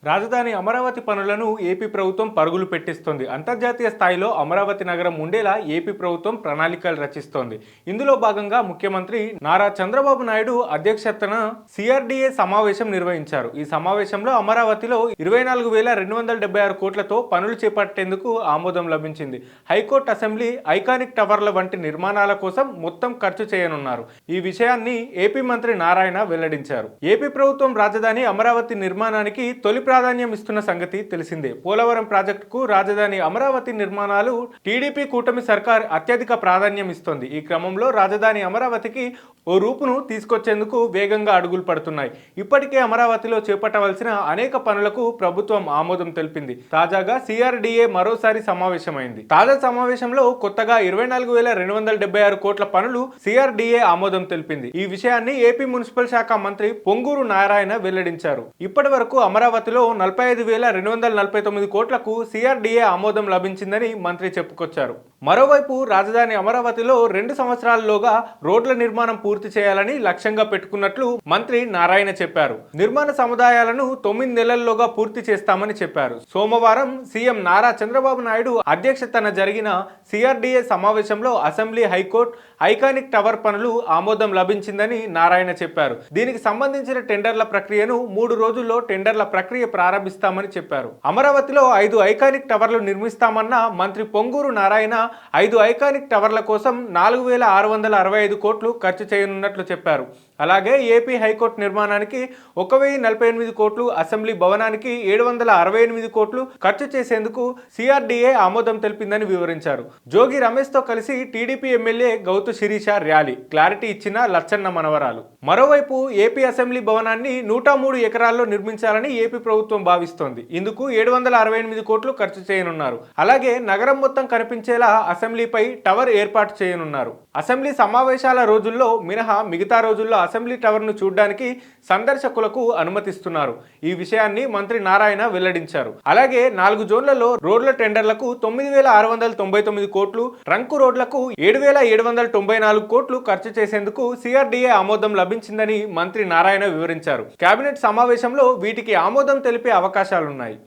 రాజధాని అమరావతి పనులను ఏపీ ప్రభుత్వం పరుగులు పెట్టిస్తోంది. అంతర్జాతీయ స్థాయిలో అమరావతి నగరం ఉండేలా ఏపీ ప్రభుత్వం ప్రణాళికలు రచిస్తోంది. ఇందులో భాగంగా ముఖ్యమంత్రి నారా చంద్రబాబు నాయుడు అధ్యక్షతన సిఆర్డీఏ సమావేశం నిర్వహించారు. ఈ సమావేశంలో అమరావతిలో 24,276 కోట్లతో పనులు చేపట్టేందుకు ఆమోదం లభించింది. హైకోర్టు, అసెంబ్లీ, ఐకానిక్ టవర్ల వంటి నిర్మాణాల కోసం మొత్తం ఖర్చు చేయనున్నారు. ఈ విషయాన్ని ఏపీ మంత్రి నారాయణ వెల్లడించారు. ఏపీ ప్రభుత్వం రాజధాని అమరావతి నిర్మాణానికి తొలి ప్రాధాన్యం ఇస్తున్న సంగతి తెలిసిందే. పోలవరం ప్రాజెక్టుకు రాజధాని అమరావతి నిర్మాణాలు టీడీపీ కూటమి సర్కార్ అత్యధిక ప్రాధాన్యం ఇస్తోంది. ఈ క్రమంలో రాజధాని అమరావతికి ఓ రూపును తీసుకొచ్చేందుకు వేగంగా అడుగులు పడుతున్నాయి. ఇప్పటికే అమరావతిలో చేపట్టవలసిన అనేక పనులకు ప్రభుత్వం ఆమోదం తెలిపింది. తాజాగా సిఆర్డీఏ మరోసారి సమావేశమైంది. తాజా సమావేశంలో కొత్తగా 24,276 కోట్ల పనులు సిఆర్డీఏ ఆమోదం తెలిపింది. ఈ విషయాన్ని ఏపీ మున్సిపల్ శాఖ మంత్రి పొంగూరు నారాయణ వెల్లడించారు. ఇప్పటి వరకు అమరావతిలో 45,249 కోట్లకు సిఆర్డీఏ ఆమోదం లభించిందని మంత్రి చెప్పుకొచ్చారు. మరోవైపు రాజధాని అమరావతిలో 2 సంవత్సరాల్లోగా రోడ్ల నిర్మాణం పూర్తి చేయాలని లక్ష్యంగా పెట్టుకున్నట్లు మంత్రి నారాయణ చెప్పారు. నిర్మాణ సముదాయాలను 9 నెలల్లోగా పూర్తి చేస్తామని చెప్పారు. సోమవారం సీఎం నారా చంద్రబాబు నాయుడు అధ్యక్షతన జరిగిన సిఆర్డీఏ సమావేశంలో అసెంబ్లీ, హైకోర్టు, ఐకానిక్ టవర్ పనులు ఆమోదం లభించిందని నారాయణ చెప్పారు. దీనికి సంబంధించిన టెండర్ల ప్రక్రియను 3 రోజుల్లో టెండర్ల ప్రక్రియ ప్రారంభిస్తామని చెప్పారు. అమరావతిలో 5 ఐకానిక్ టవర్లు నిర్మిస్తామన్న మంత్రి పొంగూరు నారాయణ 5 ఐకానిక్ టవర్ల కోసం 4,665 కోట్లు ఖర్చు చేయనున్నట్లు చెప్పారు. అలాగే ఏపీ హైకోర్టు నిర్మాణానికి 1,048 కోట్లు, అసెంబ్లీ భవనానికి 768 కోట్లు ఖర్చు చేసేందుకు సిఆర్డీఏ ఆమోదం తెలిపిందని వివరించారు. జోగి రమేష్ తో కలిసి TDP MLA Gouthu Sirisha rally clarity ఇచ్చిన లచ్చన్న మనవరాలు. మరోవైపు ఏపీ అసెంబ్లీ భవనాన్ని 103 ఎకరాల్లో నిర్మించాలని ఏపీ ప్రభుత్వం భావిస్తోంది. ఇందుకు 768 కోట్లు ఖర్చు చేయనున్నారు. అలాగే నగరం మొత్తం కనిపించేలా అసెంబ్లీపై టవర్ ఏర్పాటు చేయనున్నారు. అసెంబ్లీ సమావేశాల రోజుల్లో మినహా మిగతా రోజుల్లో అసెంబ్లీ టవర్ను చూడడానికి సందర్శకులకు అనుమతిస్తున్నారు. ఈ విషయాన్ని మంత్రి నారాయణ వెల్లడించారు. అలాగే 4 జోన్లలో రోడ్ల టెండర్లకు 9,699 కోట్లు, ట్రంక్ రోడ్లకు 7,794 కోట్లు ఖర్చు చేసేందుకు సిఆర్డీఏ ఆమోదం లభించిందని మంత్రి నారాయణ వివరించారు. కేబినెట్ సమావేశంలో వీటికి ఆమోదం తెలిపే అవకాశాలున్నాయి.